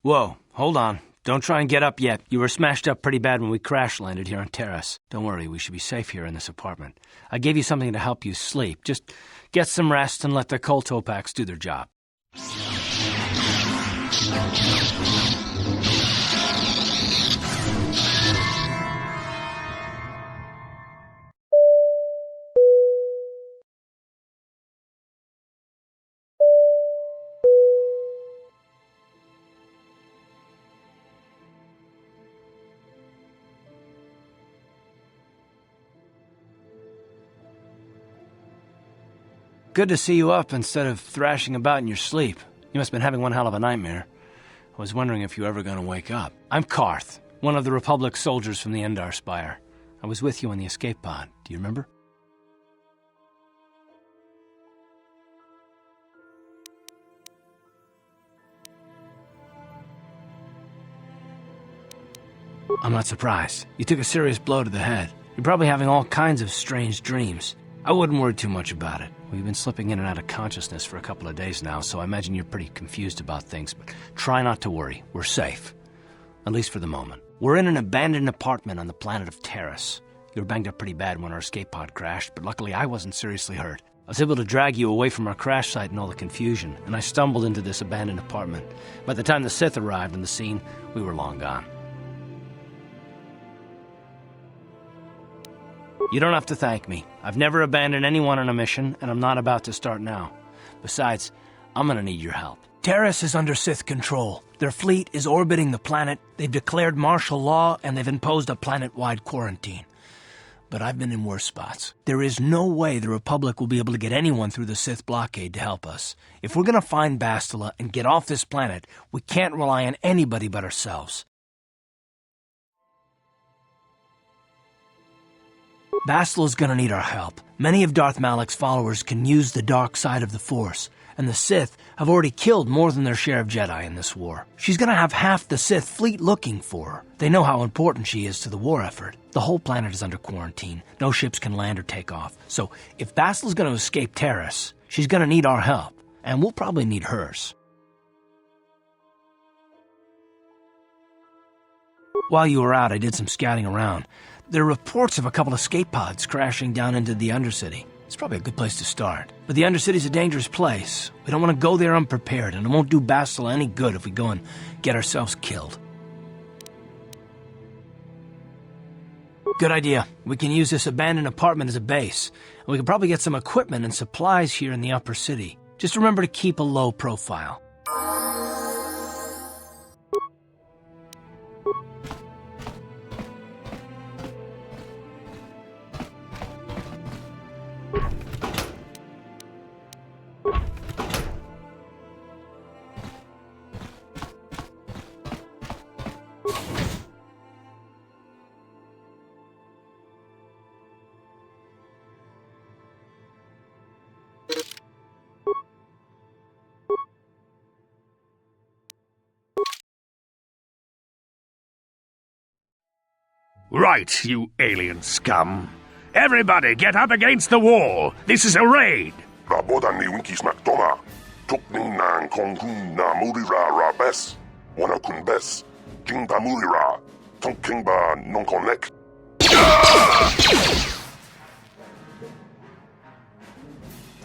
Whoa, hold on. Don't try and get up yet. You were smashed up pretty bad when we crash-landed here on Terrace. Don't worry, we should be safe here in this apartment. I gave you something to help you sleep. Just get some rest and let the Kotor packs do their job. Good to see you up instead of thrashing about in your sleep. You must have been having one hell of a nightmare. I was wondering if you were ever going to wake up. I'm Karth, one of the Republic soldiers from the Endar Spire. I was with you on the escape pod. Do you remember? I'm not surprised. You took a serious blow to the head. You're probably having all kinds of strange dreams. I wouldn't worry too much about it. We've been slipping in and out of consciousness for a couple of days now, so I imagine you're pretty confused about things, but try not to worry. We're safe. At least for the moment. We're in an abandoned apartment on the planet of Terrace. You were banged up pretty bad when our escape pod crashed, but luckily I wasn't seriously hurt. I was able to drag you away from our crash site and all the confusion, and I stumbled into this abandoned apartment. By the time the Sith arrived on the scene, we were long gone. You don't have to thank me. I've never abandoned anyone on a mission, and I'm not about to start now. Besides, I'm gonna need your help. Terrace is under Sith control. Their fleet is orbiting the planet, they've declared martial law, and they've imposed a planet-wide quarantine. But I've been in worse spots. There is no way the Republic will be able to get anyone through the Sith blockade to help us. If we're gonna find Bastila and get off this planet, we can't rely on anybody but ourselves. Bastila's gonna need our help. Many of Darth Malak's followers can use the dark side of the Force, and the Sith have already killed more than their share of Jedi in this war. She's gonna have half the Sith fleet looking for her. They know how important she is to the war effort. The whole planet is under quarantine. No ships can land or take off. So if Bastila's gonna escape Terrace, she's gonna need our help, and we'll probably need hers. While you were out, I did some scouting around. There are reports of a couple of escape pods crashing down into the Undercity. It's probably a good place to start. But the Undercity's a dangerous place. We don't want to go there unprepared, and it won't do Bastila any good if we go and get ourselves killed. Good idea. We can use this abandoned apartment as a base, and we can probably get some equipment and supplies here in the upper city. Just remember to keep a low profile. Right, you alien scum. Everybody get up against the wall. This is a raid. Rabodan ni winkis naktoma. Tukning nang kong hun na murira rabes. Wana kun bes. King ba murira. Tonking ba non konek.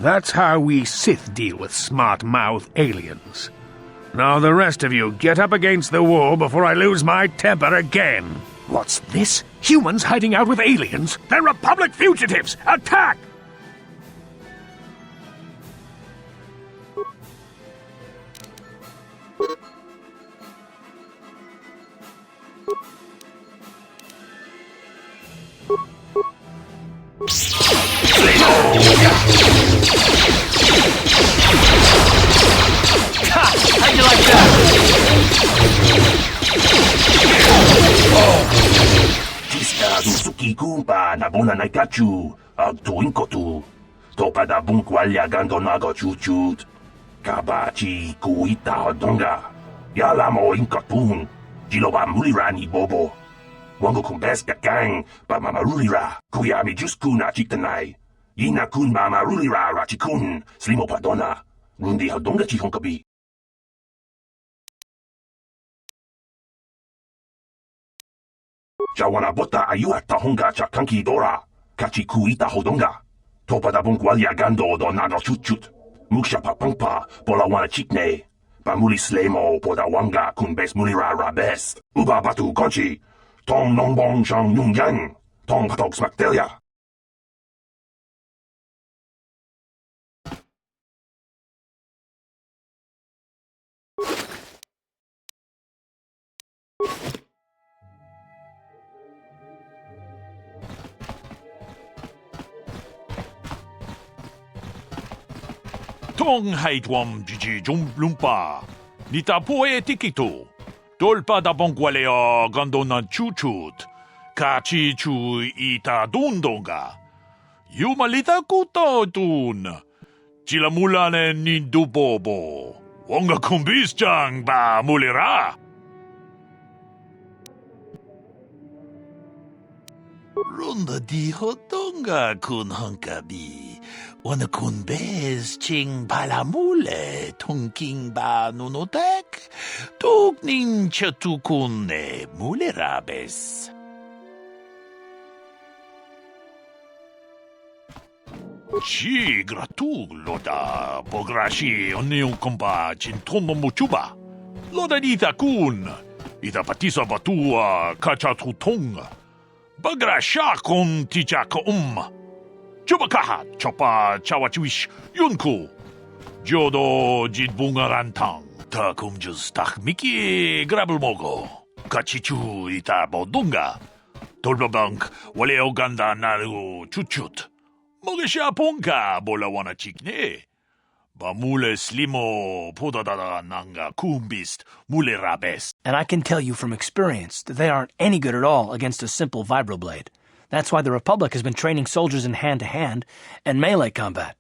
That's how we Sith deal with smart-mouth aliens. Now the rest of you get up against the wall before I lose my temper again. What's this? Humans hiding out with aliens? They're Republic fugitives! Attack! bona na kachu, tuin kotu. Topada bunk walya gando nago chuchut. Kabachi kuita hodonga. Yalamo inkotun. Jiloba mulirani bobo. Wango kumbes kakang, ba mamarulira. Kuyami juskuna chiktanai. Yina kun mamarulira rachikun. Slimo padona. Rundi hodonga chihonkabi. Jawana bota ayuata honga cha kanki dora. Kachi kuita hodonga. Topada bunk walya gando do nago chuchut. Muksha papangpa pola wana chikne. Pamuli slemo poda wanga kumbes mulira rabes. Uba batu konchi. Tong nongbong shang yung yang. Tong patok smaktelia. Tong haitwam jiji jum lumpa. Nita poe tikito. Dolpa da bongwalea gandona chuchut. Kachi chu ita dundonga. Yumalita kuto dun. Chilamulane nindubobo. Wonga kumbis chang ba mulira. Ronda di hodonga kun hankabi. Wana kun bez ching palamule tongking ba nunotek. Tugnin chatukune mulerabes. Chi gratug loda. Pograshi onion komba chintono muchuba. Loda dita kun. Ita patisa batua kachatutong. Bagrasha kon tichaka Chubakaha chopa chawachiwish yunku. Jodo jidbungarantang. Ta kumjus tak miki grabulmogo. Kachichu ita bodunga. Tolbabank wale oganda naru chuchut. Mogesha ponka bola wana chikne. Bamule slimo podadada nanga kumbist mule rabes. And I can tell you from experience that they aren't any good at all against a simple vibroblade. That's why the Republic has been training soldiers in hand-to-hand and melee combat.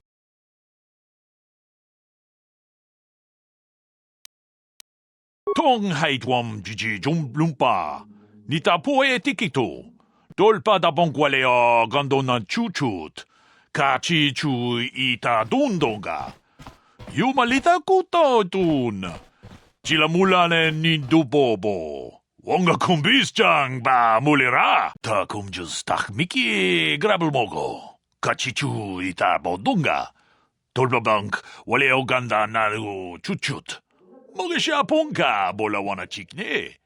Tong haitwam jiji jum lumpa. Nita poe tikito. Dolpa da bongwalea gandona chuchut. Kachi chu ita dundonga. Yumalita kuto dun. Chilamulane nindubobo. Wonga kumbis chang ba mulira. Ta kumjus tak miki grabulmogo. Kachichu ita bodunga. Tolbabank wale oganda naru chuchut. Mogesha ponka bola wana chikne.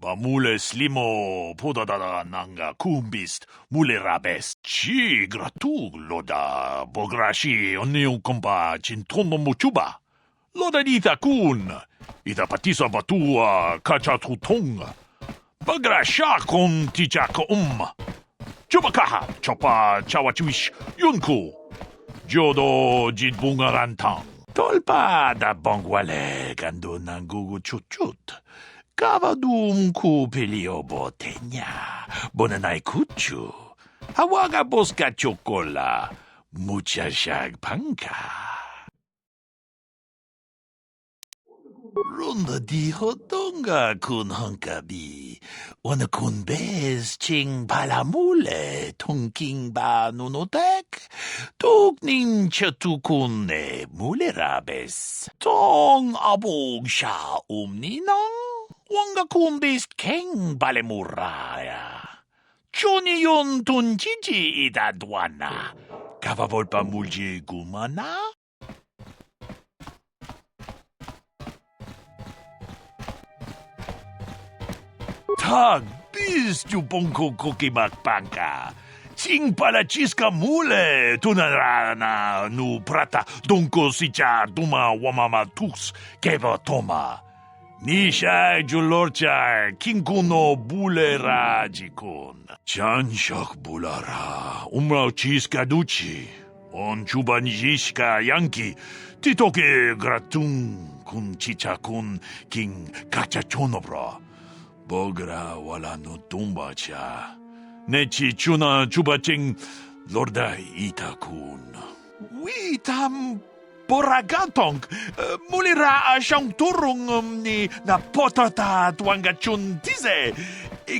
Bamule slimo podadada nanga kumbist mule rabes. Chi gratug loda. Bograshi onion komba chintono muchuba. Loda dita kun. Ita patisa batua kachatutong. Bagrasha kon tichaka Chubakaha chopa chawachiwish yunku. Jodo jidbungarantang. Tolpa da bongwale gando nangugu chuchut. Kavadum ku peliobo tenya. Bonanai kuchu. Hawaga boska chokola. Mucha shag panka. Ronda di hodonga kun hankabi. Wana kun bez ching palamule tongking ba nunotek. Tugnin chatukune mulerabes. Tong abog sha ninang. Wanga kun bez keng balemuraya. Choni yon tunjiji idadwana. Kavavolpa mulje gumana. Tag bis tu bonko kokimak panka. Sing pala chiska mule tunarana nu prata donko sicha duma wamama tus keva toma. Nisha julorcha kinkuno bulera jikun. Chanshak bulara umrao chiska duchi. On chubanjishka yanki titoke gratun kun chicha kun king kachachonobra. Bogra wala no tumba cha. Nechi chuna chubaching Lorda itakun. Witam Boragantong, mulira siyang turong ni na potata tuangachun tize.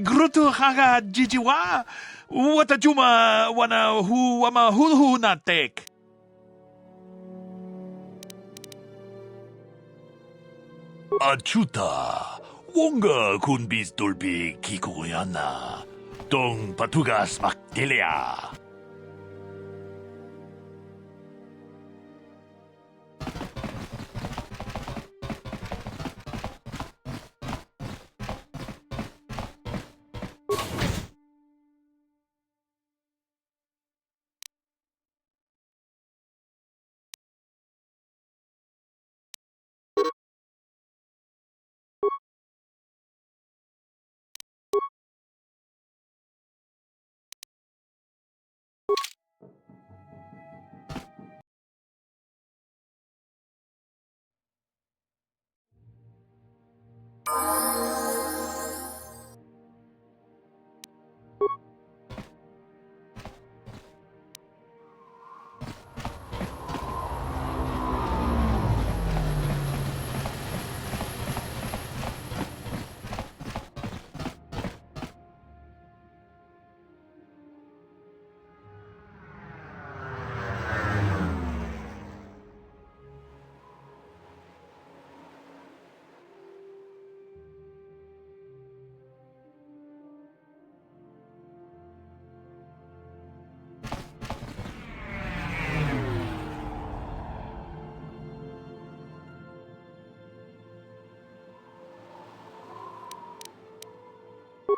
Gruto haga jijiwa, watajuma wana hu wama hu natek. Achuta, wonga kunbis dolbi kikuyana, tong patugas maktilia.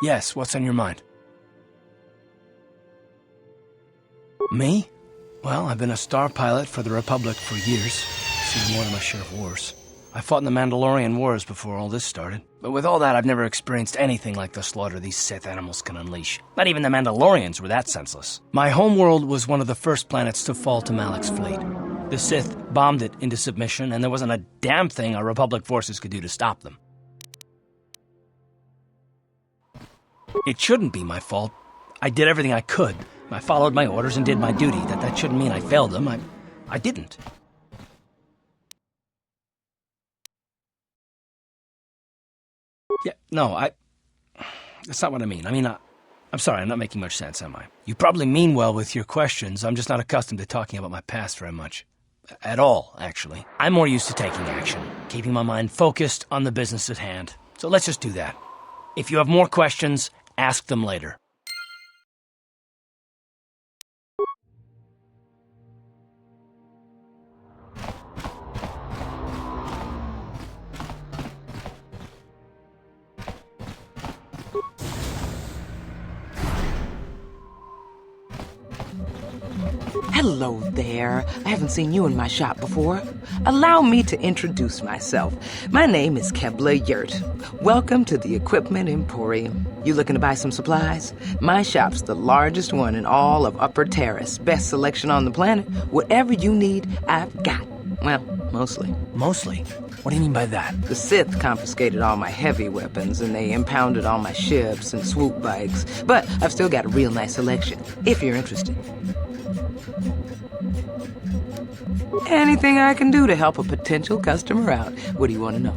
Yes, what's on your mind? Me? Well, I've been a star pilot for the Republic for years. Seen more than my share of wars. I fought in the Mandalorian Wars before all this started. But with all that, I've never experienced anything like the slaughter these Sith animals can unleash. Not even the Mandalorians were that senseless. My homeworld was one of the first planets to fall to Malak's fleet. The Sith bombed it into submission, and there wasn't a damn thing our Republic forces could do to stop them. It shouldn't be my fault. I did everything I could. I followed my orders and did my duty. That shouldn't mean I failed them. I didn't. Yeah, no, that's not what I mean. I mean, I'm sorry, I'm not making much sense, am I? You probably mean well with your questions. I'm just not accustomed to talking about my past very much. At all, actually. I'm more used to taking action, keeping my mind focused on the business at hand. So let's just do that. If you have more questions, ask them later. Hello there. I haven't seen you in my shop before. Allow me to introduce myself. My name is Kebla Yurt. Welcome to the Equipment Emporium. You looking to buy some supplies? My shop's the largest one in all of Upper Terrace. Best selection on the planet. Whatever you need, I've got. Well, mostly. Mostly? What do you mean by that? The Sith confiscated all my heavy weapons, and they impounded all my ships and swoop bikes. But I've still got a real nice selection, if you're interested. Anything I can do to help a potential customer out. What do you want to know?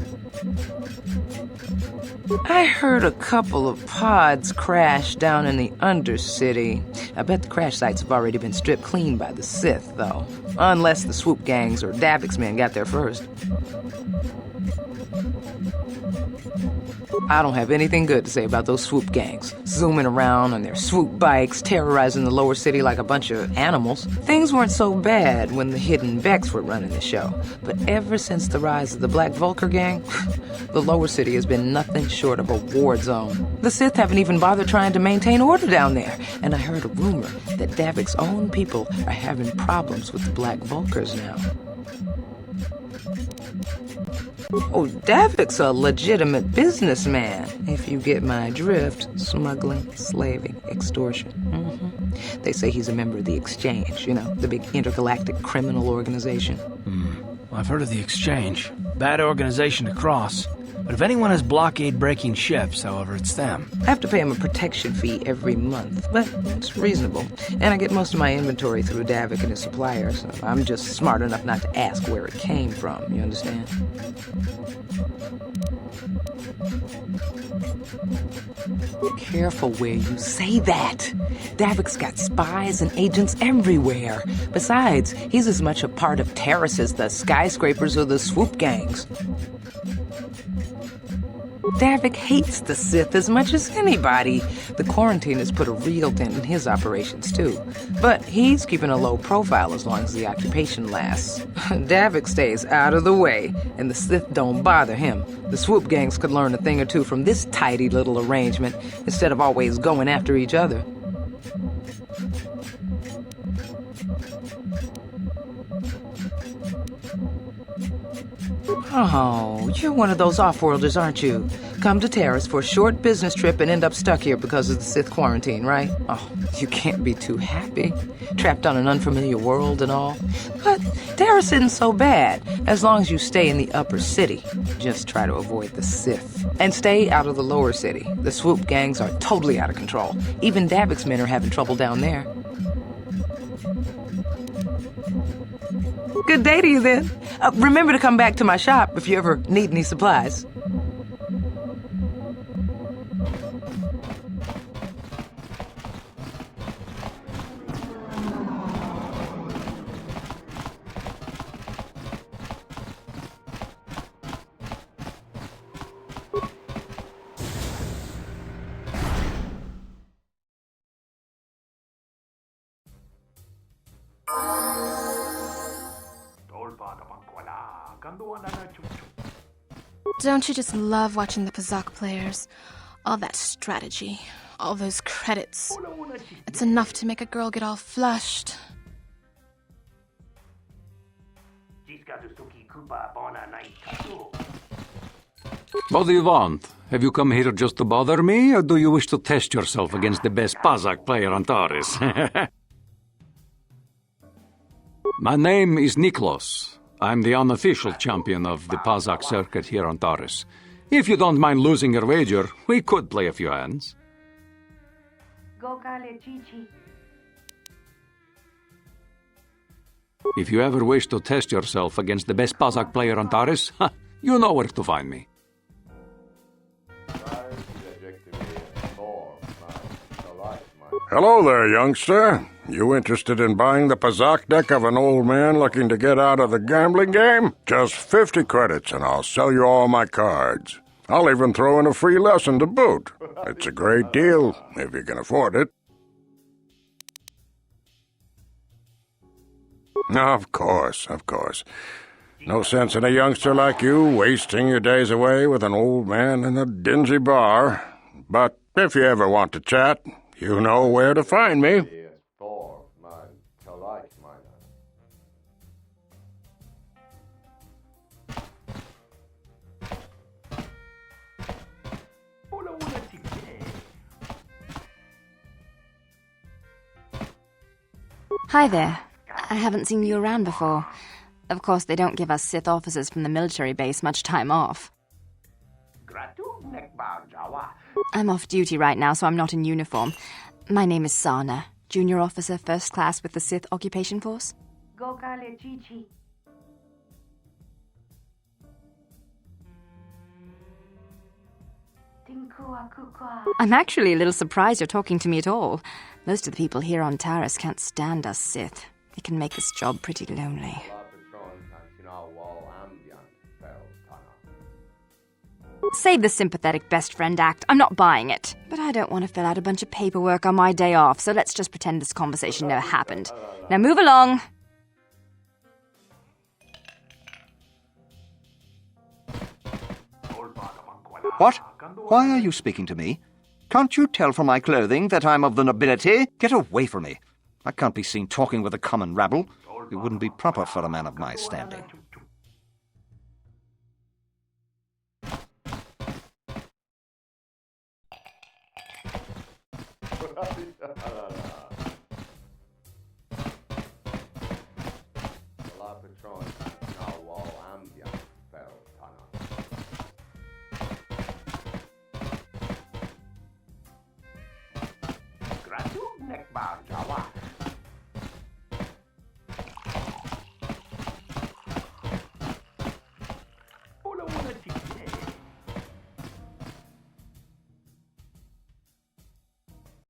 I heard a couple of pods crash down in the Undercity. I bet the crash sites have already been stripped clean by the Sith, though. Unless the swoop gangs or Davik's men got there first. I don't have anything good to say about those swoop gangs. Zooming around on their swoop bikes, terrorizing the lower city like a bunch of animals. Things weren't so bad when the hidden Vex were running the show. But ever since the rise of the Black Vulcar gang, the lower city has been nothing short of a war zone. The Sith haven't even bothered trying to maintain order down there. And I heard a rumor that Davik's own people are having problems with the Black Vulcars now. Oh, Davik's a legitimate businessman, if you get my drift. Smuggling, slaving, extortion. They say he's a member of the Exchange, you know, the big intergalactic criminal organization. I've heard of the Exchange. Bad organization to cross. But if anyone has blockade-breaking ships, however, it's them. I have to pay him a protection fee every month, but it's reasonable. And I get most of my inventory through Davik and his suppliers. I'm just smart enough not to ask where it came from, you understand? Careful where you say that. Davik's got spies and agents everywhere. Besides, he's as much a part of Terrace as the skyscrapers or the swoop gangs. Davik hates the Sith as much as anybody. The quarantine has put a real dent in his operations, too. But he's keeping a low profile as long as the occupation lasts. Davik stays out of the way, and the Sith don't bother him. The swoop gangs could learn a thing or two from this tidy little arrangement, instead of always going after each other. Oh, you're one of those off-worlders, aren't you? Come to Terrace for a short business trip and end up stuck here because of the Sith quarantine, right? Oh, you can't be too happy. Trapped on an unfamiliar world and all. But Terrace isn't so bad, as long as you stay in the upper city. Just try to avoid the Sith. And stay out of the lower city. The swoop gangs are totally out of control. Even Davik's men are having trouble down there. Good day to you, then. Remember to come back to my shop if you ever need any supplies. Don't you just love watching the Pazak players? All that strategy, all those credits. It's enough to make a girl get all flushed. What do you want? Have you come here just to bother me, or do you wish to test yourself against the best Pazak player on Taris? My name is Niklos. I'm the unofficial champion of the Pazak circuit here on Taris. If you don't mind losing your wager, we could play a few hands. If you ever wish to test yourself against the best Pazak player on Taris, you know where to find me. Hello there, youngster. You interested in buying the Pazak deck of an old man looking to get out of the gambling game? Just 50 credits and I'll sell you all my cards. I'll even throw in a free lesson to boot. It's a great deal, if you can afford it. Of course. No sense in a youngster like you wasting your days away with an old man in a dingy bar. But if you ever want to chat, you know where to find me. Hi there. I haven't seen you around before. Of course, they don't give us Sith officers from the military base much time off. I'm off duty right now, so I'm not in uniform. My name is Sana, junior officer, first class with the Sith occupation force. I'm actually a little surprised you're talking to me at all. Most of the people here on Taris can't stand us Sith. It can make this job pretty lonely. Save the sympathetic best friend act. I'm not buying it. But I don't want to fill out a bunch of paperwork on my day off, so let's just pretend this conversation never happened. Now move along. What? Why are you speaking to me? Can't you tell from my clothing that I'm of the nobility? Get away from me. I can't be seen talking with a common rabble. It wouldn't be proper for a man of my standing.